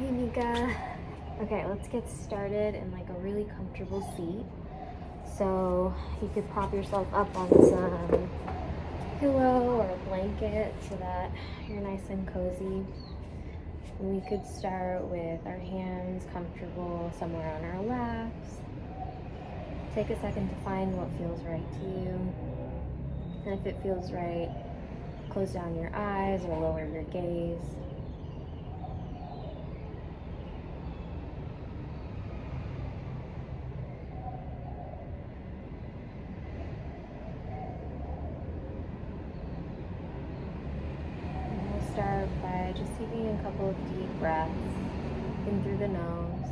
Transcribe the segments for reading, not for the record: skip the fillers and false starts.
Hey Mika. Okay, let's get started in like a really comfortable seat. So you could prop yourself up on some pillow or a blanket so that you're nice and cozy. And we could start with our hands comfortable somewhere on our laps. Take a second to find what feels right to you. And if it feels right, close down your eyes or lower your gaze. Start by just taking a couple of deep breaths in through the nose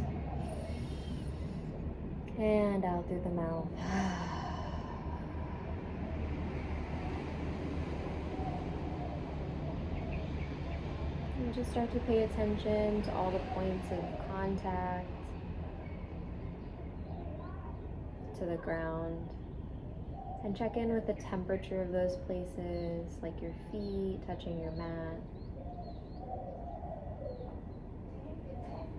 and out through the mouth. And just start to pay attention to all the points of contact to the ground. And check in with the temperature of those places, like your feet touching your mat,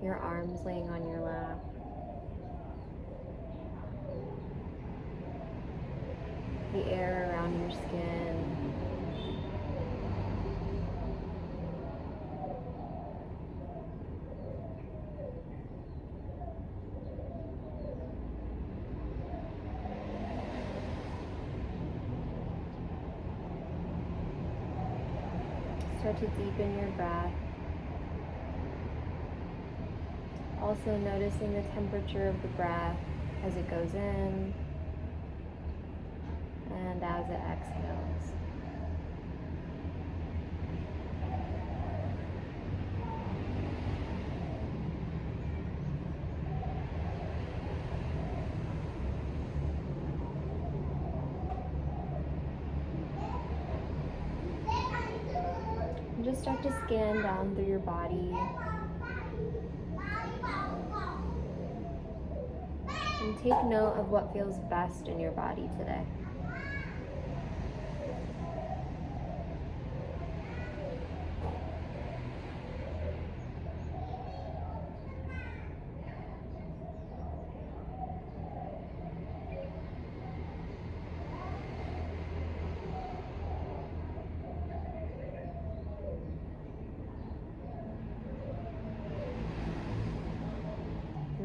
your arms laying on your lap, the air around your skin. Start to deepen your breath. Also noticing the temperature of the breath as it goes in and as it exhales. And just start to scan down through your body. And take note of what feels best in your body today.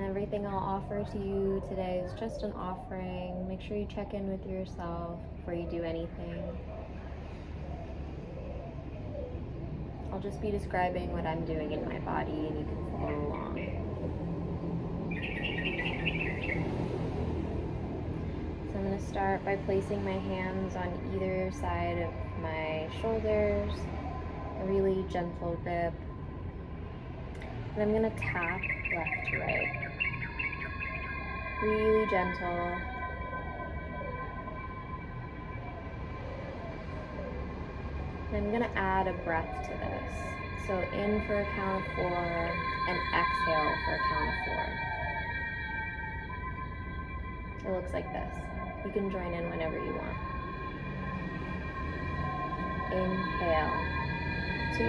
Everything I'll offer to you today is just an offering. Make sure you check in with yourself before you do anything. I'll just be describing what I'm doing in my body and you can follow along. So I'm going to start by placing my hands on either side of my shoulders, a really gentle grip. And I'm going to tap left to right. Really gentle. And I'm going to add a breath to this. So in for a count of 4 and exhale for a count of 4. It looks like this. You can join in whenever you want. Inhale. 2,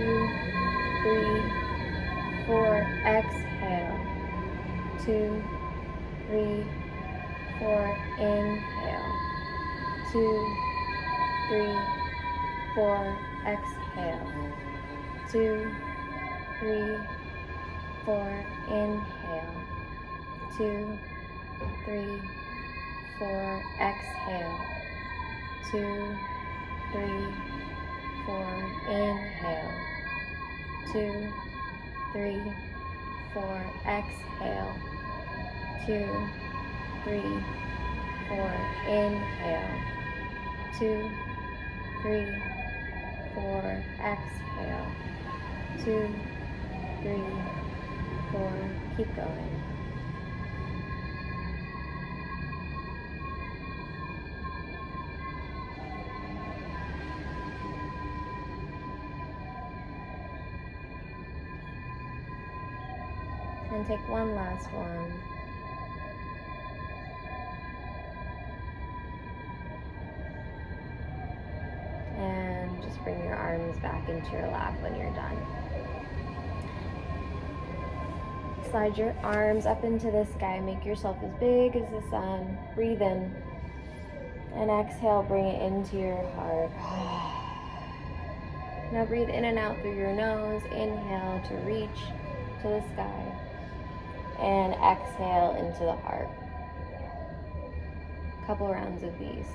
3, 4. Exhale. 2, 3, 4, inhale. 2, 3, 4, exhale. 2, 3, 4, inhale. 2, 3, 4, exhale. 2, 3, 4, inhale. 2, 3, 4, exhale. 2, 3, 4, inhale. 2, 3, 4, exhale. 2, 3, 4, keep going. And take one last one. And just bring your arms back into your lap when you're done. Slide your arms up into the sky. Make yourself as big as the sun. Breathe in. And exhale, bring it into your heart. Now breathe in and out through your nose. Inhale to reach to the sky. And exhale into the heart. Couple rounds of these.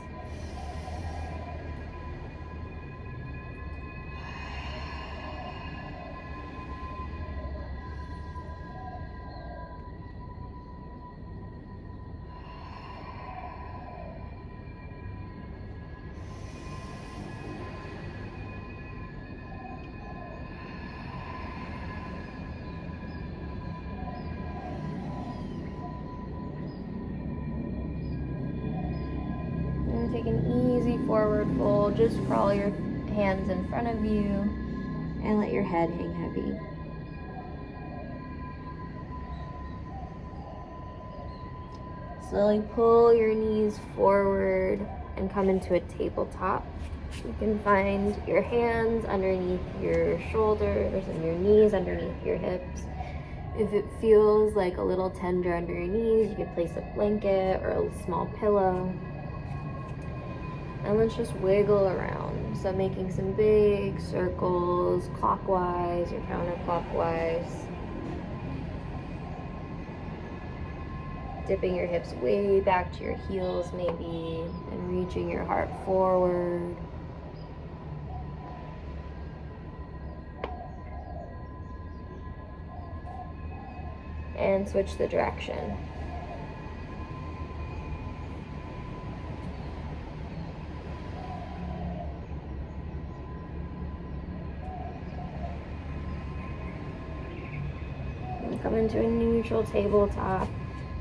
Take an easy forward fold. Just crawl your hands in front of you and let your head hang heavy. Slowly pull your knees forward and come into a tabletop. You can find your hands underneath your shoulders and your knees underneath your hips. If it feels like a little tender under your knees, you can place a blanket or a small pillow. And let's just wiggle around. So making some big circles, clockwise or counterclockwise. Dipping your hips way back to your heels maybe, and reaching your heart forward. And switch the direction. Come into a neutral tabletop.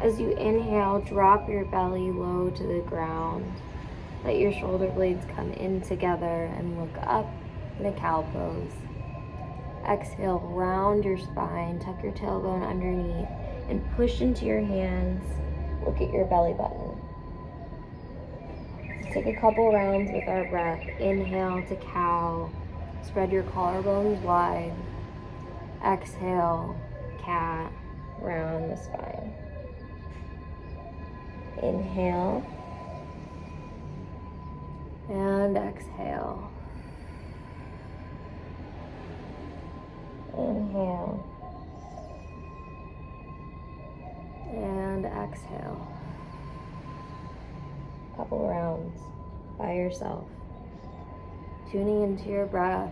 As you inhale, drop your belly low to the ground. Let your shoulder blades come in together and look up in a cow pose. Exhale, round your spine, tuck your tailbone underneath, and push into your hands. Look at your belly button. Let's take a couple rounds with our breath. Inhale to cow. Spread your collarbones wide. Exhale, cat, round the spine. Inhale and exhale. Inhale and exhale. Couple rounds by yourself, tuning into your breath.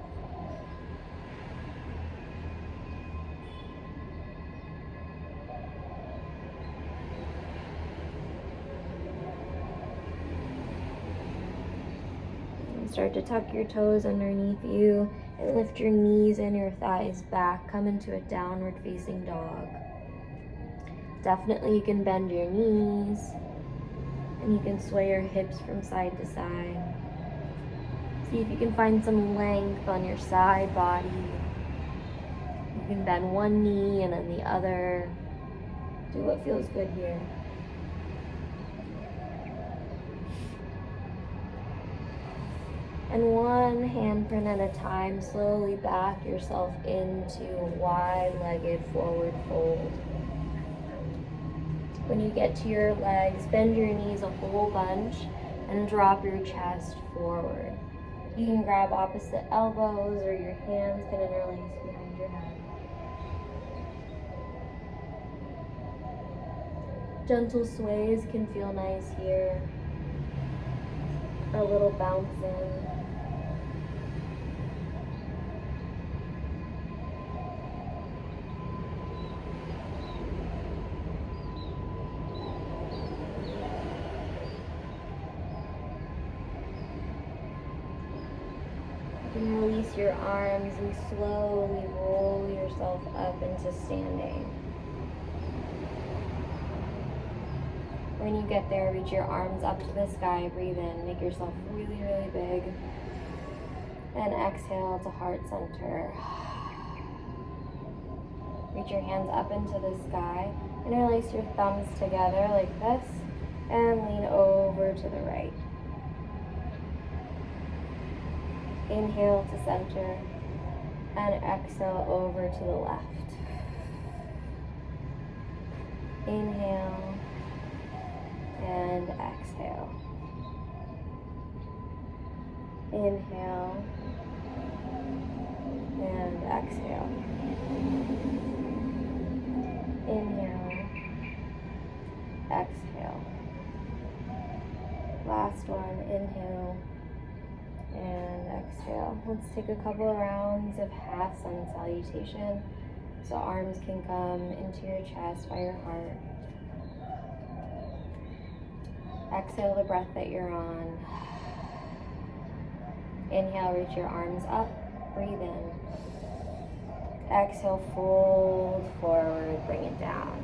Start to tuck your toes underneath you and lift your knees and your thighs back. Come into a downward facing dog. Definitely you can bend your knees and you can sway your hips from side to side. See if you can find some length on your side body. You can bend one knee and then the other. Do what feels good here. And one handprint at a time, slowly back yourself into a wide-legged forward fold. When you get to your legs, bend your knees a whole bunch and drop your chest forward. You can grab opposite elbows or your hands can interlace behind your head. Gentle sways can feel nice here. A little bouncing. And release your arms and slowly roll yourself up into standing. When you get there, reach your arms up to the sky, breathe in, make yourself really, really big. And exhale to heart center. Reach your hands up into the sky. Interlace your thumbs together like this and lean over to the right. Inhale to center and exhale over to the left. Inhale and exhale. Inhale and exhale. Inhale, exhale. Last one, inhale and exhale. Let's take a couple of rounds of half sun salutation. So arms can come into your chest by your heart. Exhale the breath that you're on. Inhale, reach your arms up, breathe in. Exhale, fold forward, bring it down.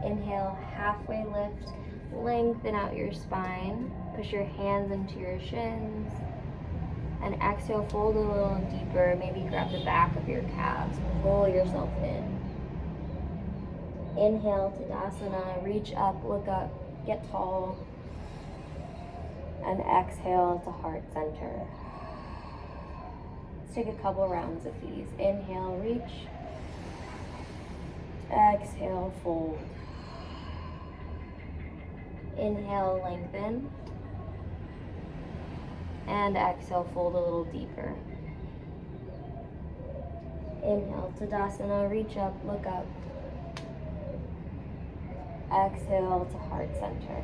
Inhale, halfway lift, lengthen out your spine. Push your hands into your shins. And exhale, fold a little deeper. Maybe grab the back of your calves. Pull yourself in. Inhale, Tadasana. Reach up, look up, get tall. And exhale to heart center. Let's take a couple rounds of these. Inhale, reach. Exhale, fold. Inhale, lengthen. And exhale, fold a little deeper. Inhale, Tadasana, reach up, look up. Exhale to heart center.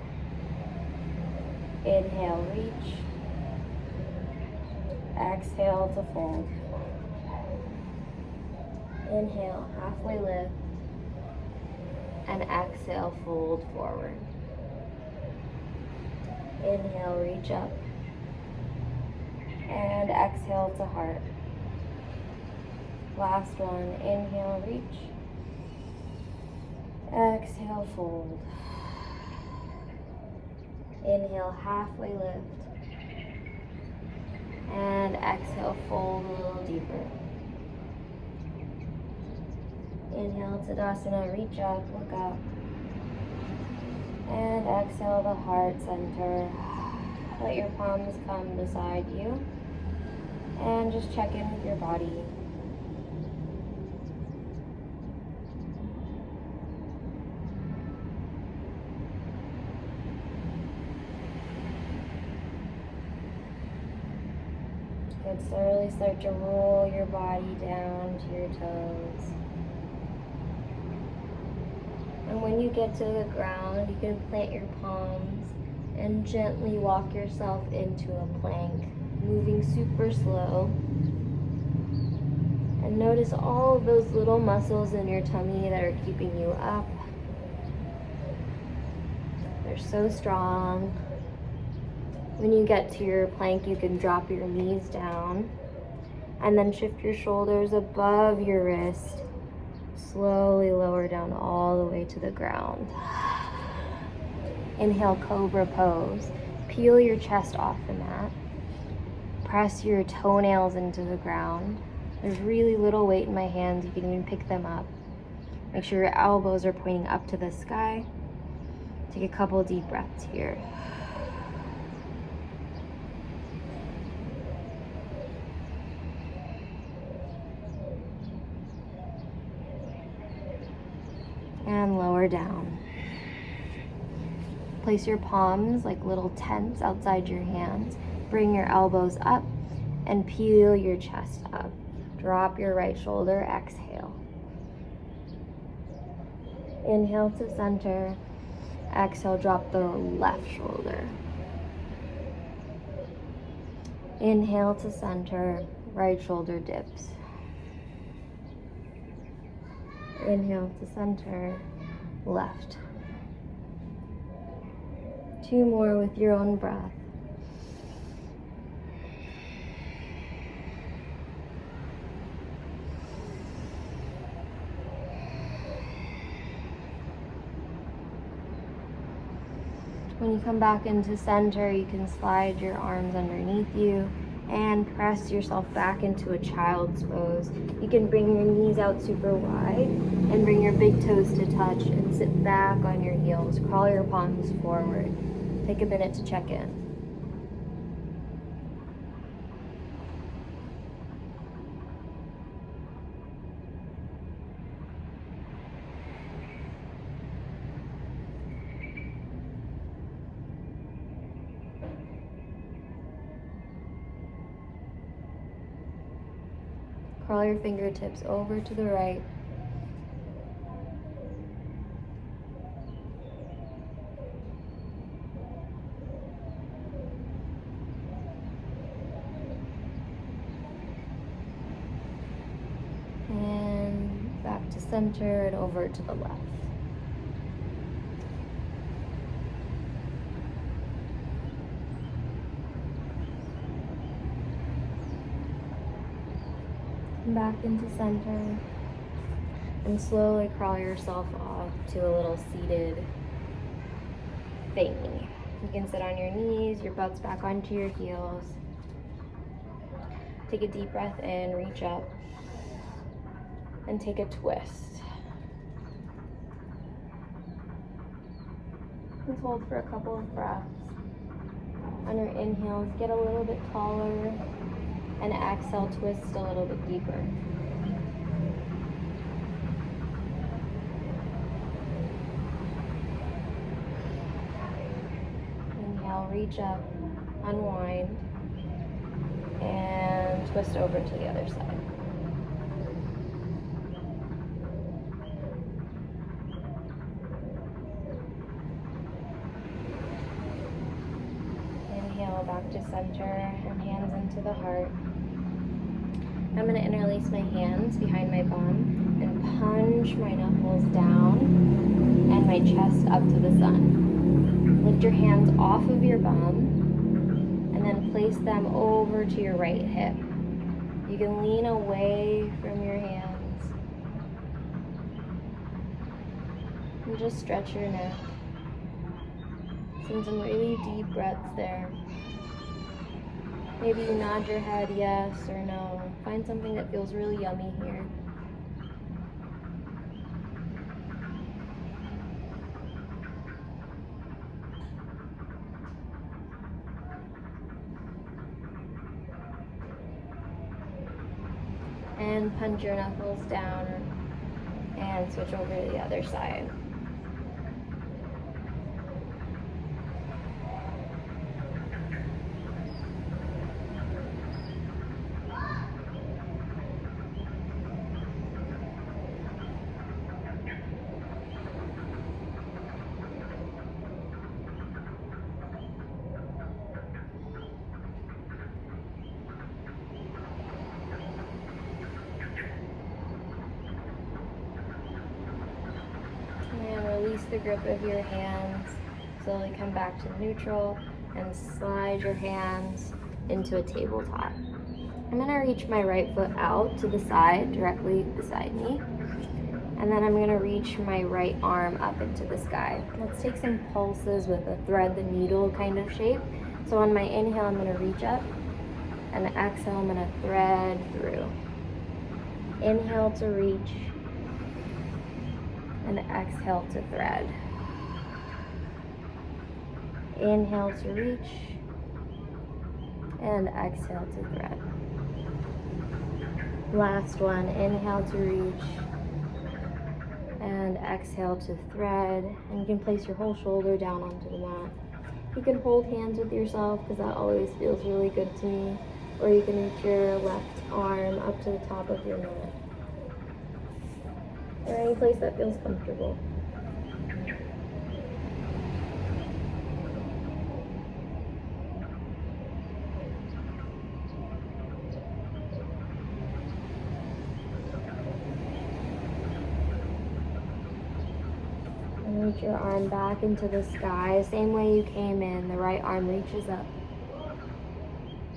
Inhale, reach. Exhale to fold. Inhale, halfway lift. And exhale, fold forward. Inhale, reach up. And exhale to heart. Last one, inhale, reach. Exhale, fold. Inhale, halfway lift. And exhale, fold a little deeper. Inhale, Tadasana, reach up, look up. And exhale the heart center. Let your palms come beside you. And just check in with your body. Good, slowly start to roll your body down to your toes. And when you get to the ground, you can plant your palms and gently walk yourself into a plank, moving super slow. And notice all of those little muscles in your tummy that are keeping you up. They're so strong. When you get to your plank, you can drop your knees down and then shift your shoulders above your wrist. Slowly lower down all the way to the ground. Inhale, cobra pose. Peel your chest off the mat. Press your toenails into the ground. There's really little weight in my hands. You can even pick them up. Make sure your elbows are pointing up to the sky. Take a couple deep breaths here. And lower down. Place your palms like little tents outside your hands. Bring your elbows up and peel your chest up. Drop your right shoulder, exhale. Inhale to center. Exhale, drop the left shoulder. Inhale to center, right shoulder dips. Inhale to center, left. 2 more with your own breath. When you come back into center, you can slide your arms underneath you and press yourself back into a child's pose. You can bring your knees out super wide and bring your big toes to touch and sit back on your heels. Crawl your palms forward. Take a minute to check in. Curl your fingertips over to the right. And back to center and over to the left. Back into center, and slowly crawl yourself off to a little seated thingy. You can sit on your knees, your butt's back onto your heels. Take a deep breath in, reach up, and take a twist. Just hold for a couple of breaths. On your inhales, get a little bit taller, and exhale, twist a little bit deeper. Inhale, reach up, unwind, and twist over to the other side. Inhale, back to center, and hands into the heart. I'm going to interlace my hands behind my bum and punch my knuckles down and my chest up to the sun. Lift your hands off of your bum and then place them over to your right hip. You can lean away from your hands and just stretch your neck. Send some really deep breaths there. Maybe you nod your head yes or no. Find something that feels really yummy here. And punch your knuckles down and switch over to the other side. Release the grip of your hands, slowly come back to neutral, and slide your hands into a tabletop. I'm going to reach my right foot out to the side, directly beside me, and then I'm going to reach my right arm up into the sky. Let's take some pulses with a thread the needle kind of shape. So on my inhale, I'm going to reach up, and exhale, I'm going to thread through. Inhale to reach, and exhale to thread. Inhale to reach, and exhale to thread. Last one, inhale to reach, and exhale to thread. And you can place your whole shoulder down onto the mat. You can hold hands with yourself because that always feels really good to me. Or you can reach your left arm up to the top of your mat. Or any place that feels comfortable. And reach your arm back into the sky, same way you came in. The right arm reaches up.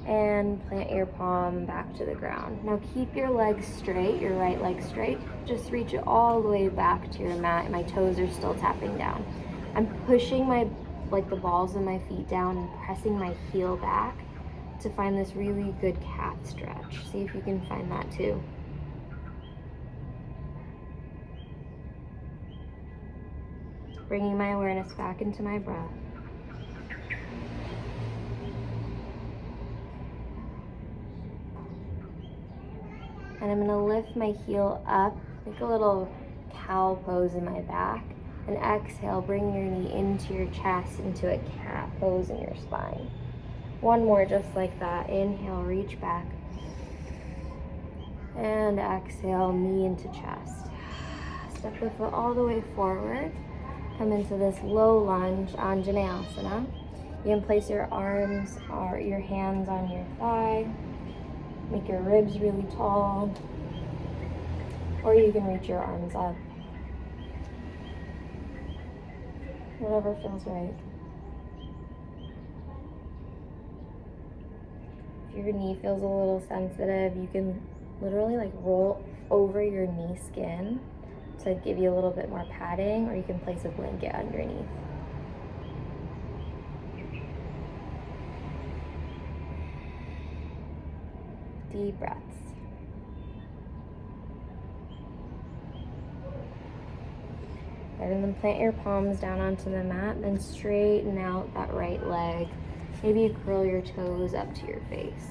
And plant your palm back to the ground. Now keep your legs straight, your right leg straight. Just reach it all the way back to your mat. My toes are still tapping down. I'm pushing the balls of my feet down and pressing my heel back to find this really good calf stretch. See if you can find that too. Bringing my awareness back into my breath. And I'm going to lift my heel up, make a little cow pose in my back, and exhale, bring your knee into your chest, into a cat pose in your spine. One more just like that. Inhale, reach back. And exhale, knee into chest. Step the foot all the way forward. Come into this low lunge, Vinyasa. You can place your arms or your hands on your thigh. Make your ribs really tall. Or you can reach your arms up. Whatever feels right. If your knee feels a little sensitive, you can literally like roll over your knee skin to give you a little bit more padding, or you can place a blanket underneath. Deep breaths. And then plant your palms down onto the mat, then straighten out that right leg. Maybe you curl your toes up to your face.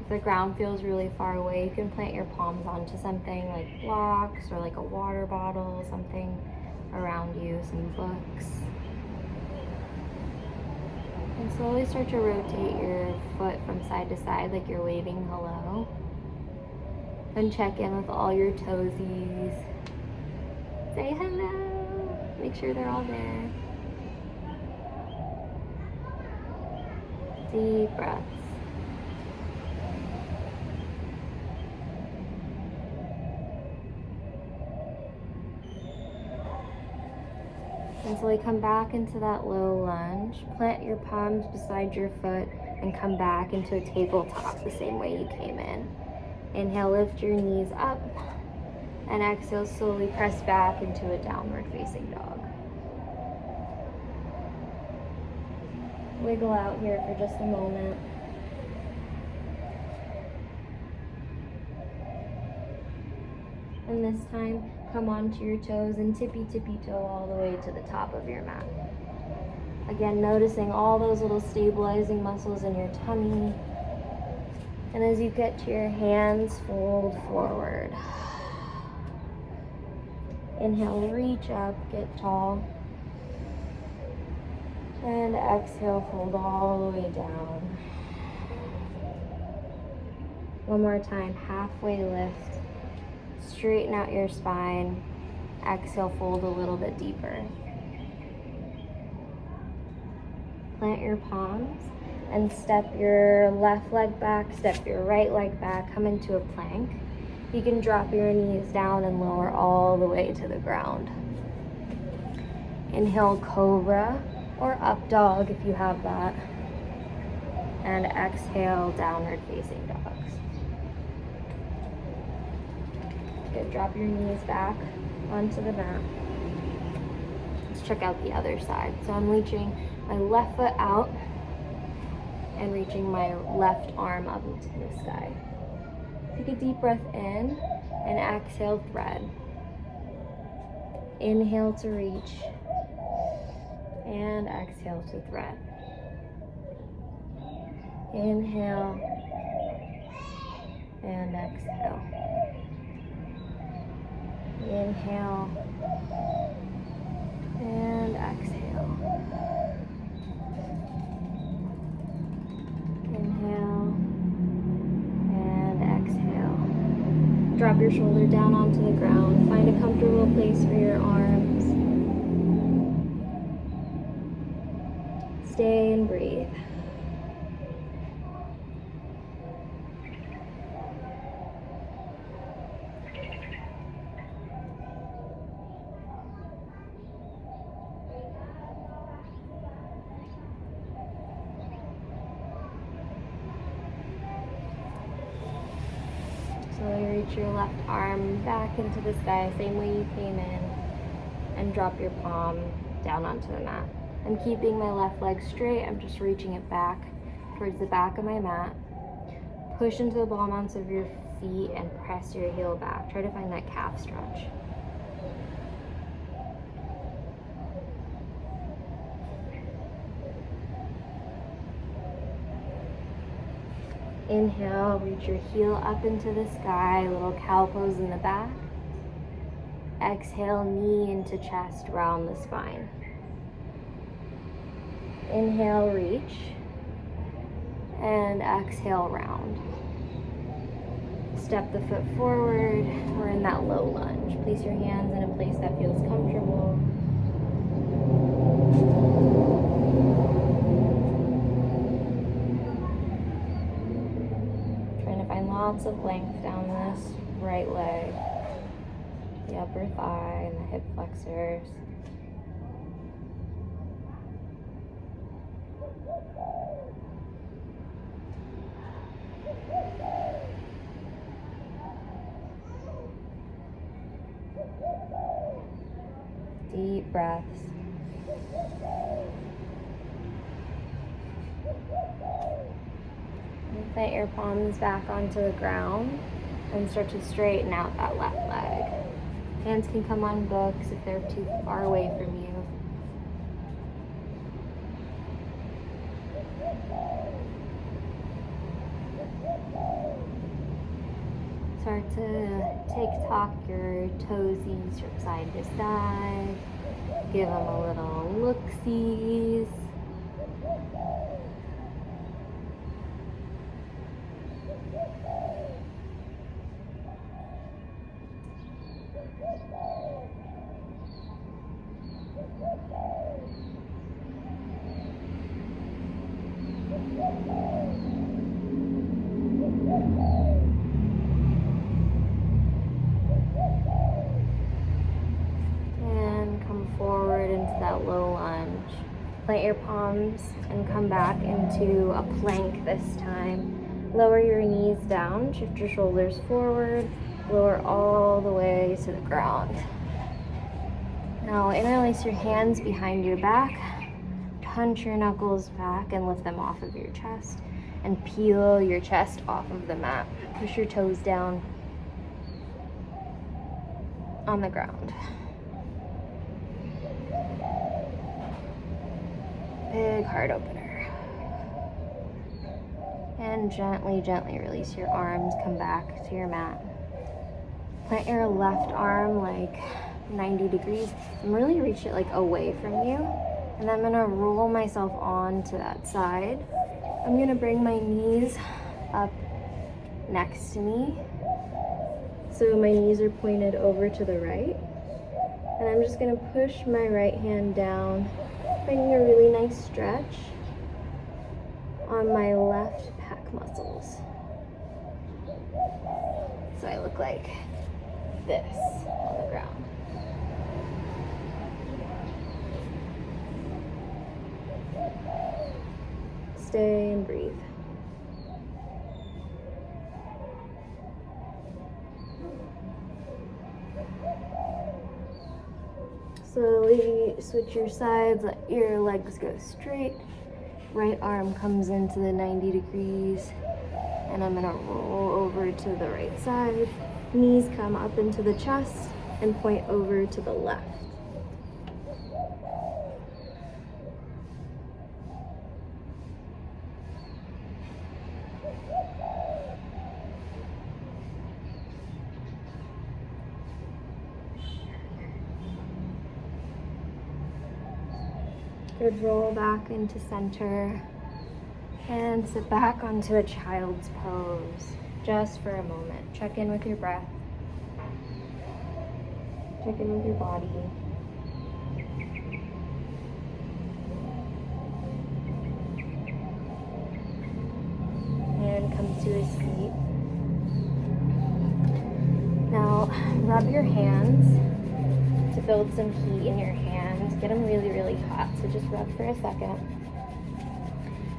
If the ground feels really far away, you can plant your palms onto something like blocks or like a water bottle, something around you, some books. And slowly start to rotate your foot from side to side like you're waving hello. Then check in with all your toesies. Say hello. Make sure they're all there. Deep breaths. And slowly come back into that low lunge. Plant your palms beside your foot and come back into a tabletop the same way you came in. Inhale, lift your knees up, and exhale, slowly press back into a downward facing dog. Wiggle out here for just a moment. And this time, come onto your toes and tippy toe all the way to the top of your mat. Again, noticing all those little stabilizing muscles in your tummy. And as you get to your hands, fold forward. Inhale, reach up, get tall. And exhale, fold all the way down. One more time, halfway lift. Straighten out your spine. Exhale, fold a little bit deeper. Plant your palms and step your left leg back, step your right leg back, come into a plank. You can drop your knees down and lower all the way to the ground. Inhale, cobra or up dog if you have that. And exhale, downward facing dogs. Good, drop your knees back onto the mat. Let's check out the other side. So I'm reaching my left foot out and reaching my left arm up into the sky. Take a deep breath in and exhale, thread. Inhale to reach and exhale to thread. Inhale and exhale. Inhale and exhale. Inhale and exhale. Drop your shoulder down onto the ground. Find a comfortable place for your arms. Stay and breathe. Slowly reach your left arm back into the sky, same way you came in, and drop your palm down onto the mat. I'm keeping my left leg straight. I'm just reaching it back towards the back of my mat. Push into the ball mounts of your feet and press your heel back. Try to find that calf stretch. Inhale, reach your heel up into the sky, little cow pose in the back. Exhale, knee into chest, round the spine. Inhale, reach, and exhale, round. Step the foot forward. We're in that low lunge. Place your hands in a place that feels comfortable. Trying to find lots of length down this right leg, the upper thigh, and the hip flexors. Deep breaths. And plant your palms back onto the ground and start to straighten out that left leg. Hands can come on books if they're too far away from you. Start to tick-tock your toesies from side to side. Give them a little look-sees. Low lunge. Plant your palms and come back into a plank this time. Lower your knees down, shift your shoulders forward, lower all the way to the ground. Now interlace your hands behind your back, punch your knuckles back and lift them off of your chest, and peel your chest off of the mat. Push your toes down on the ground. Big heart opener. And gently, gently release your arms, come back to your mat. Plant your left arm like 90 degrees and really reach it like away from you. And I'm gonna roll myself onto that side. I'm gonna bring my knees up next to me. So my knees are pointed over to the right. And I'm just gonna push my right hand down, finding a really nice stretch on my left pec muscles. So I look like this on the ground. Stay and breathe. Slowly switch your sides, let your legs go straight. Right arm comes into the 90 degrees, and I'm gonna roll over to the right side. Knees come up into the chest and point over to the left. Good, roll back into center and sit back onto a child's pose just for a moment. Check in with your breath. Check in with your body. And come to a seat. Now rub your hands to build some heat in your hands. Get them really, really hot. So just rub for a second.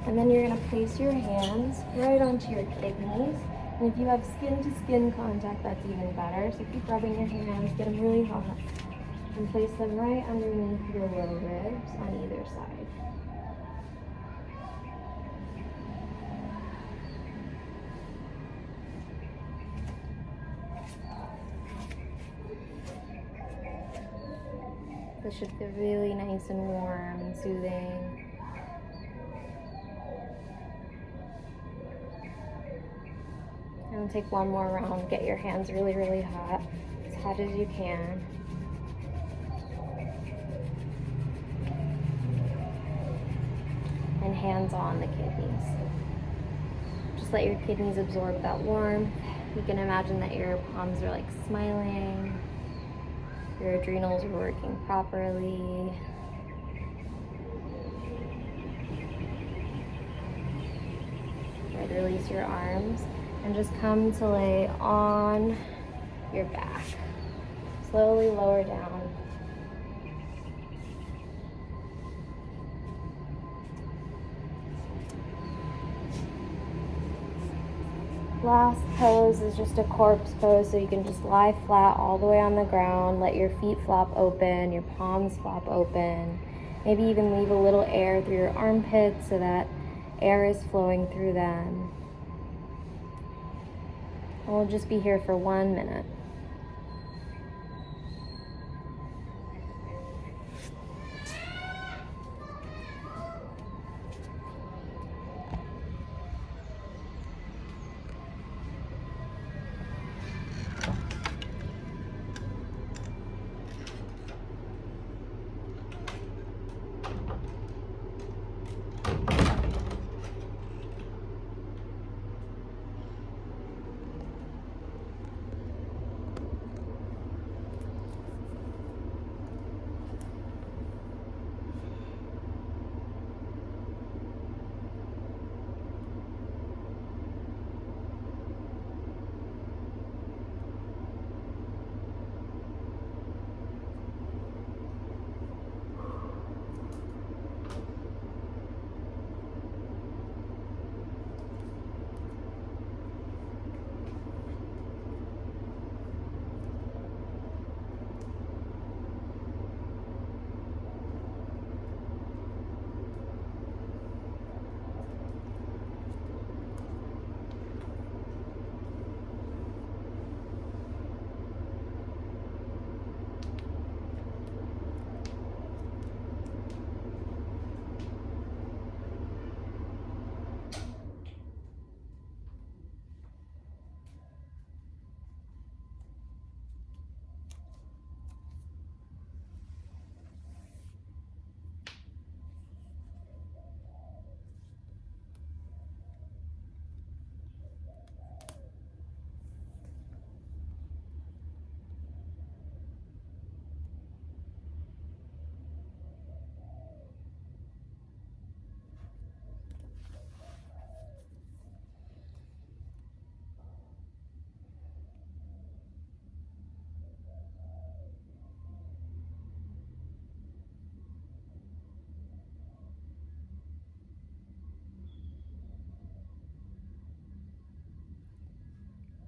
And then you're gonna place your hands right onto your kidneys. And if you have skin-to-skin contact, that's even better. So keep rubbing your hands, get them really hot. And place them right underneath your lower ribs on either side. This should feel really nice and warm and soothing. And take one more round. Get your hands really, really hot, as hot as you can. hands on the kidneys. Just let your kidneys absorb that warmth. You can imagine that your palms are like smiling. Your adrenals are working properly. Right, release your arms and just come to lay on your back. Slowly lower down. Last pose is just a corpse pose, so you can just lie flat all the way on the ground. Let your feet flop open, your palms flop open. Maybe even leave a little air through your armpits so that air is flowing through them. And we'll just be here for 1 minute.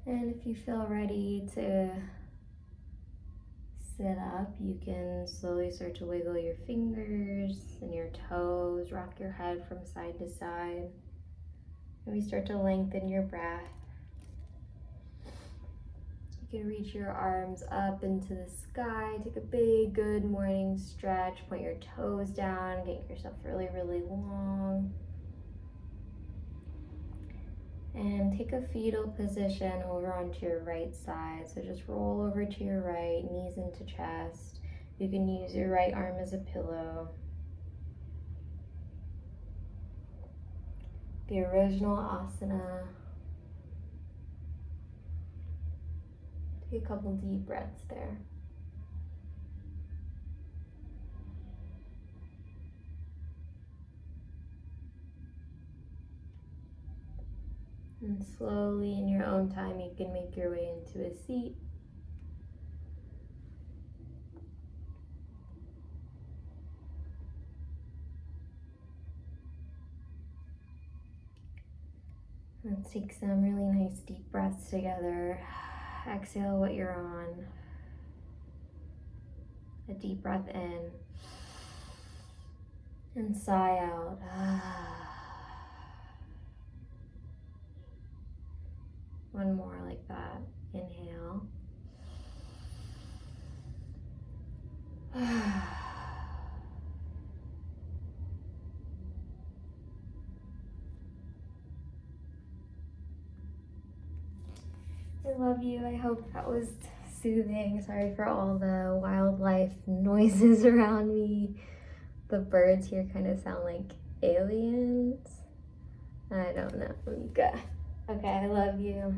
And if you feel ready to sit up, you can slowly start to wiggle your fingers and your toes, rock your head from side to side. Maybe start to lengthen your breath. You can reach your arms up into the sky, take a big, good morning stretch, point your toes down, get yourself really, really long. And take a fetal position over onto your right side. So just roll over to your right, knees into chest. You can use your right arm as a pillow. The original asana. Take a couple deep breaths there. And slowly, in your own time, you can make your way into a seat. Let's take some really nice deep breaths together. Exhale what you're on. A deep breath in. And sigh out. One more like that. Inhale. I love you. I hope that was soothing. Sorry for all the wildlife noises around me. The birds here kind of sound like aliens? I don't know, Mika. Okay, I love you.